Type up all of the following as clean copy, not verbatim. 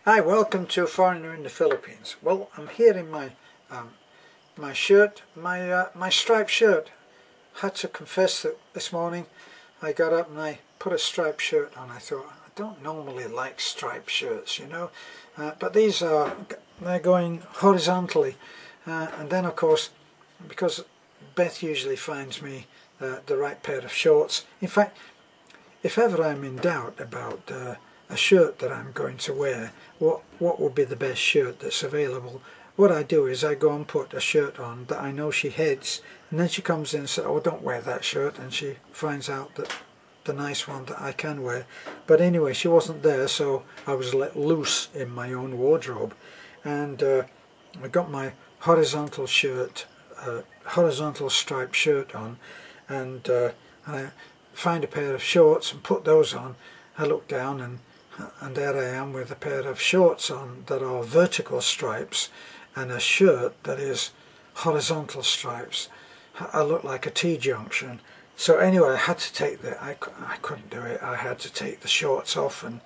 Hi, welcome to Foreigner in the Philippines. Well, I'm here in my my shirt, my striped shirt. Had to confess that this morning I got up and I put a striped shirt on. I thought, I don't normally like striped shirts, you know, but they're going horizontally, and then of course, because Beth usually finds me the right pair of shorts. In fact, if ever I'm in doubt about a shirt that I'm going to wear, what would be the best shirt that's available, what I do is I go and put a shirt on that I know she hates, and then she comes in and says, oh, don't wear that shirt, and she finds out that the nice one that I can wear. But anyway, she wasn't there, so I was let loose in my own wardrobe, and I got my horizontal shirt, horizontal striped shirt on, and I find a pair of shorts and put those on. I look down and there I am with a pair of shorts on that are vertical stripes and a shirt that is horizontal stripes. I look like a T-junction. So anyway, I had to take I couldn't do it. I had to take the shorts off, and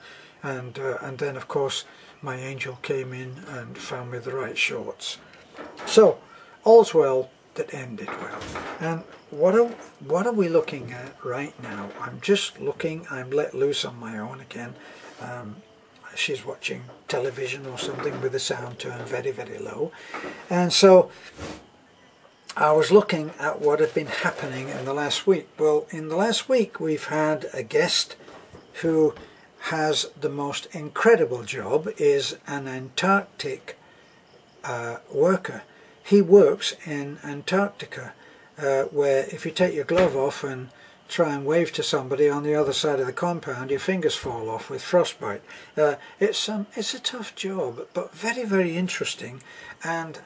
then of course my angel came in and found me the right shorts. So all's well that ended well. And what are we looking at right now? I'm just looking. I'm let loose on my own again. She's watching television or something with the sound turned very, very low, and so I was looking at what had been happening in the last week. Well, in the last week we've had a guest who has the most incredible job, is an Antarctic worker. He works in Antarctica, where if you take your glove off and try and wave to somebody on the other side of the compound, your fingers fall off with frostbite. It's a tough job, but very, very interesting. And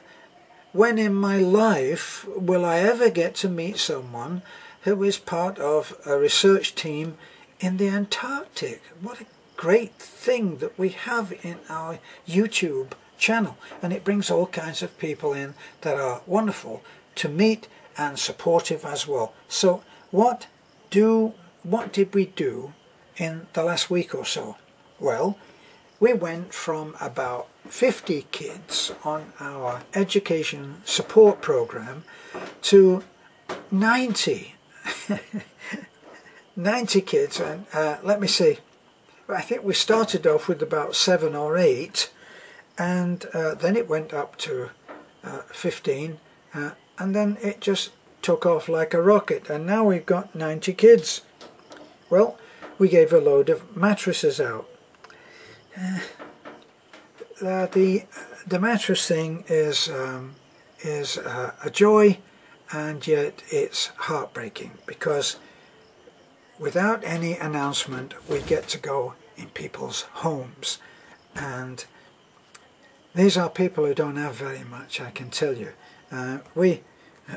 when in my life will I ever get to meet someone who is part of a research team in the Antarctic? What a great thing that we have in our YouTube channel, and it brings all kinds of people in that are wonderful to meet and supportive as well. So what did we do in the last week or so? Well, we went from about 50 kids on our education support program to 90 90 kids, and let me see, I think we started off with about 7 or 8, and then it went up to 15, and then it just took off like a rocket, and now we've got 90 kids. Well, we gave a load of mattresses out. The mattress thing is a joy, and yet it's heartbreaking, because without any announcement we get to go in people's homes, and these are people who don't have very much, I can tell you.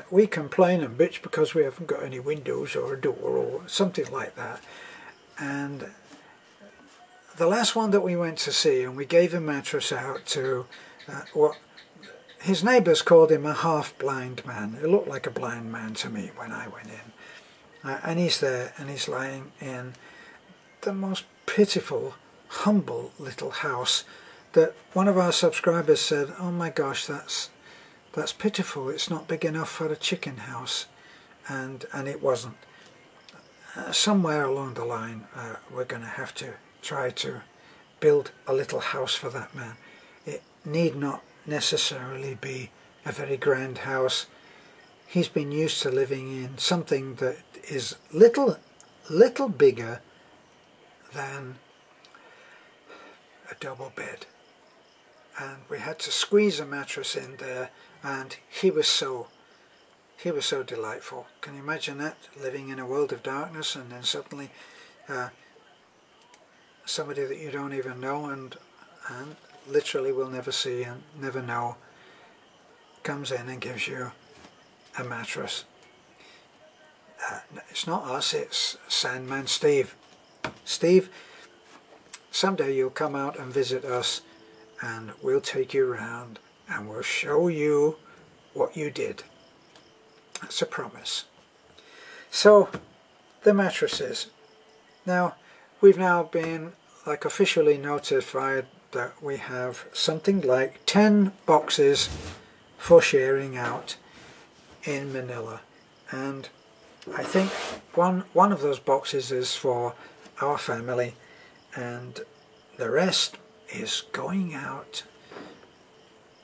We complain and bitch because we haven't got any windows or a door or something like that. And the last one that we went to see, and we gave a mattress out to what his neighbours called him, a half-blind man. He looked like a blind man to me when I went in. And he's there, and he's lying in the most pitiful, humble little house that one of our subscribers said, oh my gosh, that's pitiful, it's not big enough for a chicken house. And it wasn't. Somewhere along the line we're going to have to try to build a little house for that man. It need not necessarily be a very grand house. He's been used to living in something that is little bigger than a double bed. And we had to squeeze a mattress in there, and he was so delightful. Can you imagine that? Living in a world of darkness, and then suddenly somebody that you don't even know and literally will never see and never know comes in and gives you a mattress. It's not us, it's Sandman Steve. Steve, someday you'll come out and visit us, and we'll take you around and we'll show you what you did. That's a promise. So, the mattresses. Now, we've now been officially notified that we have something like 10 boxes for sharing out in Manila, and I think one of those boxes is for our family, and the rest is going out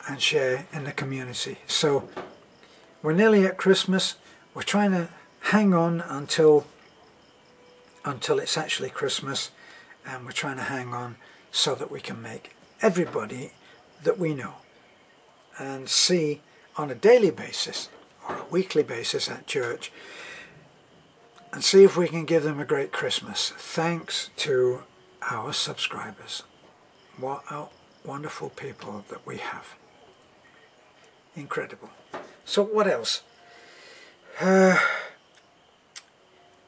and share in the community. So we're nearly at Christmas. We're trying to hang on until it's actually Christmas, and we're trying to hang on so that we can make everybody that we know and see on a daily basis or a weekly basis at church, and see if we can give them a great Christmas thanks to our subscribers. What a wonderful people that we have. Incredible. So what else?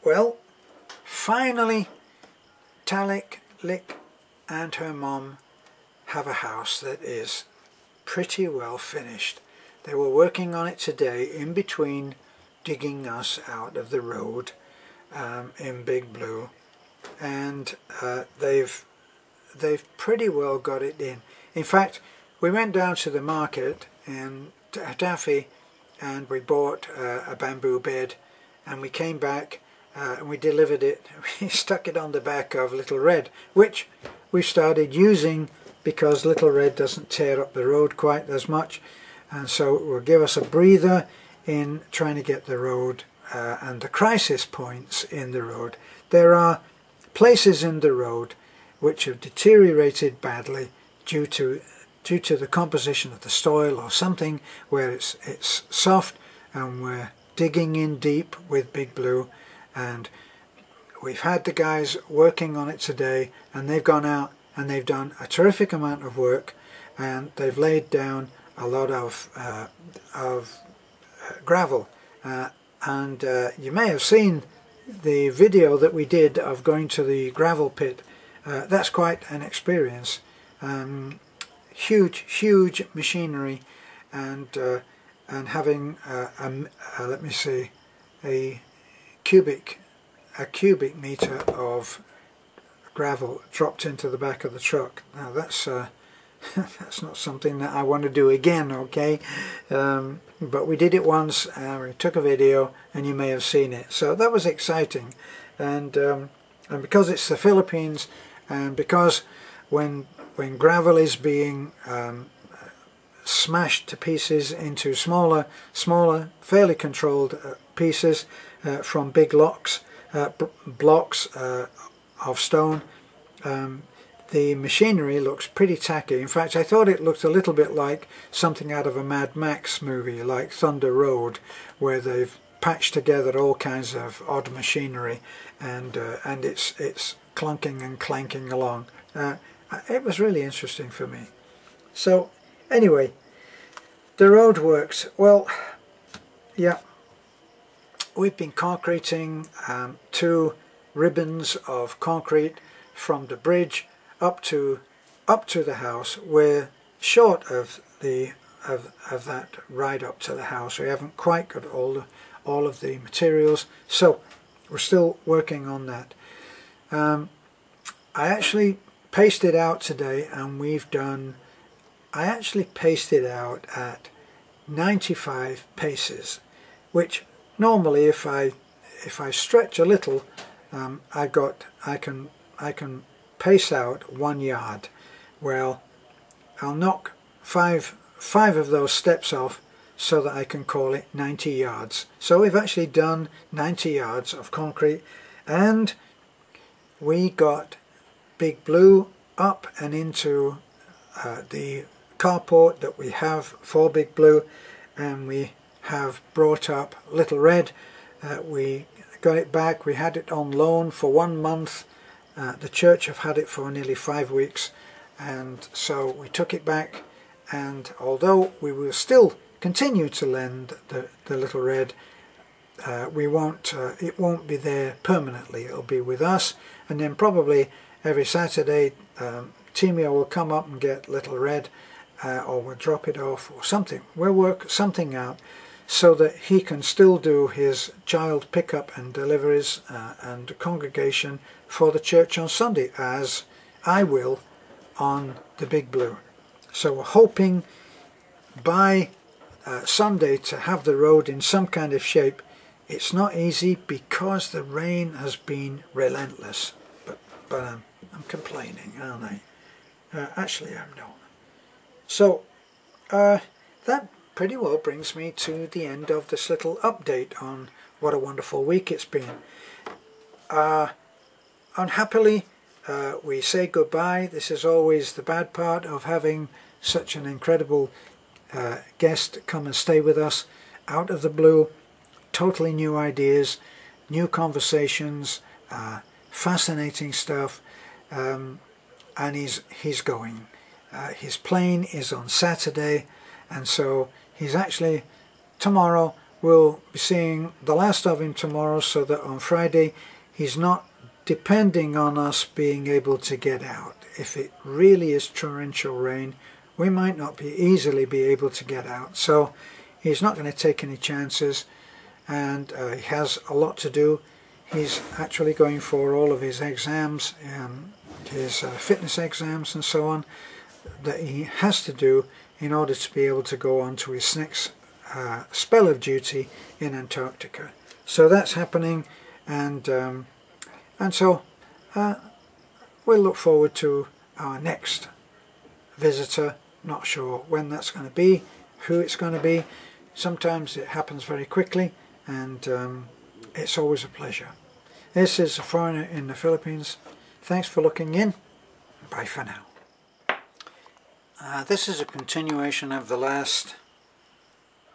Well, finally Talik, Lick and her mom have a house that is pretty well finished. They were working on it today in between digging us out of the road in Big Blue, and they've pretty well got it in. In fact, we went down to the market in Daffy and we bought a bamboo bed, and we came back and we delivered it. We stuck it on the back of Little Red, which we started using because Little Red doesn't tear up the road quite as much, and so it will give us a breather in trying to get the road and the crisis points in the road. There are places in the road which have deteriorated badly due to the composition of the soil or something, where it's soft, and we're digging in deep with Big Blue, and we've had the guys working on it today, and they've gone out and they've done a terrific amount of work, and they've laid down a lot of gravel, and you may have seen the video that we did of going to the gravel pit. That's quite an experience. Huge machinery, and having let me see, a cubic meter of gravel dropped into the back of the truck. Now that's that's not something that I want to do again, okay? But we did it once, we took a video, and you may have seen it. So that was exciting, and because it's the Philippines, and because when gravel is being smashed to pieces into smaller, fairly controlled pieces from big blocks of stone, the machinery looks pretty tacky. In fact, I thought it looked a little bit like something out of a Mad Max movie, like Thunder Road, where they've patched together all kinds of odd machinery, and it's clunking and clanking along. It was really interesting for me. So anyway, the road works. Well, yeah, we've been concreting 2 ribbons of concrete from the bridge up to the house. We're short of that ride up to the house. We haven't quite got all of the materials, so we're still working on that. I actually pasted out today, and I actually pasted out at 95 paces, which normally if I stretch a little, I can pace out 1 yard. Well, I'll knock five of those steps off so that I can call it 90 yards. So we've actually done 90 yards of concrete, and we got Big Blue up and into the carport that we have for Big Blue, and we have brought up Little Red. We got it back. We had it on loan for 1 month. The church have had it for nearly 5 weeks, and so we took it back, and although we will still continue to lend the Little Red, it won't be there permanently. It'll be with us, and then probably every Saturday Timio will come up and get Little Red, or we'll drop it off or something. We'll work something out so that he can still do his child pickup and deliveries and congregation for the church on Sunday, as I will on the Big Blue. So we're hoping by Sunday to have the road in some kind of shape. It's not easy because the rain has been relentless, but I'm complaining, aren't I? Actually I'm not. So that pretty well brings me to the end of this little update on what a wonderful week it's been. Unhappily, we say goodbye. This is always the bad part of having such an incredible guest come and stay with us out of the blue. Totally new ideas, new conversations, fascinating stuff, and he's going. His plane is on Saturday, and so he's actually tomorrow. We'll be seeing the last of him tomorrow, so that on Friday he's not depending on us being able to get out. If it really is torrential rain, we might not easily be able to get out. So he's not going to take any chances, and he has a lot to do. He's actually going for all of his exams, his fitness exams and so on, that he has to do in order to be able to go on to his next spell of duty in Antarctica. So that's happening, and so we'll look forward to our next visitor. Not sure when that's going to be, who it's going to be. Sometimes it happens very quickly, and it's always a pleasure. This is A Foreigner in the Philippines. Thanks for looking in. Bye for now. This is a continuation of the last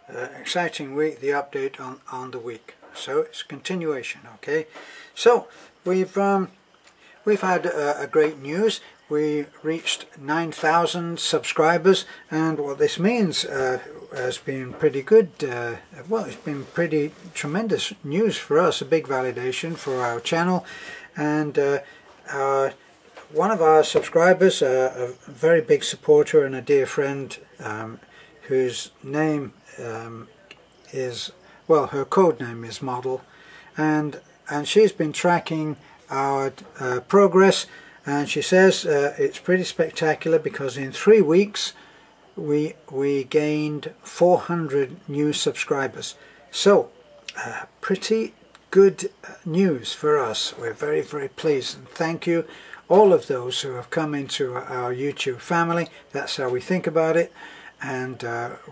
exciting week, the update on the week. So it's a continuation, okay? So we've had a great news. We reached 9,000 subscribers, and what this means has been pretty good. Well, it's been pretty tremendous news for us, a big validation for our channel. And one of our subscribers, a very big supporter and a dear friend, whose name is, well, her code name is Model, and she's been tracking our progress, and she says it's pretty spectacular because in 3 weeks we gained 400 new subscribers. So pretty good news for us. We're very, very pleased, and thank you all of those who have come into our YouTube family. That's how we think about it, and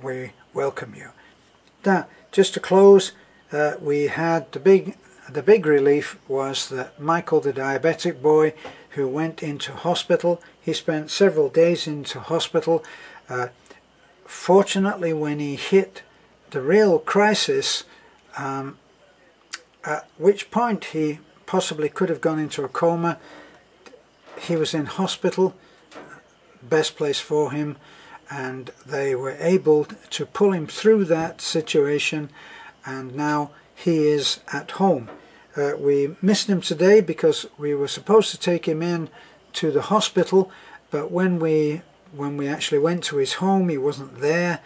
we welcome you. Now, just to close, we had the big relief was that Michael, the diabetic boy who went into hospital, he spent several days into hospital. Fortunately, when he hit the real crisis, at which point he possibly could have gone into a coma, he was in hospital, best place for him, and they were able to pull him through that situation, and now he is at home. We missed him today because we were supposed to take him in to the hospital, but when we actually went to his home, he wasn't there,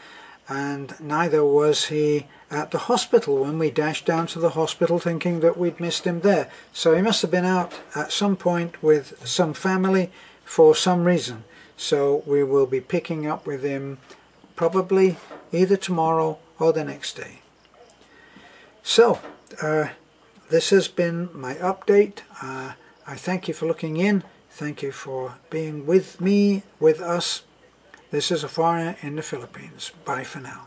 and neither was he at the hospital when we dashed down to the hospital thinking that we'd missed him there. So he must have been out at some point with some family for some reason. So we will be picking up with him probably either tomorrow or the next day. So this has been my update. I thank you for looking in. Thank you for being with me, with us. This is A Foreigner in the Philippines. Bye for now.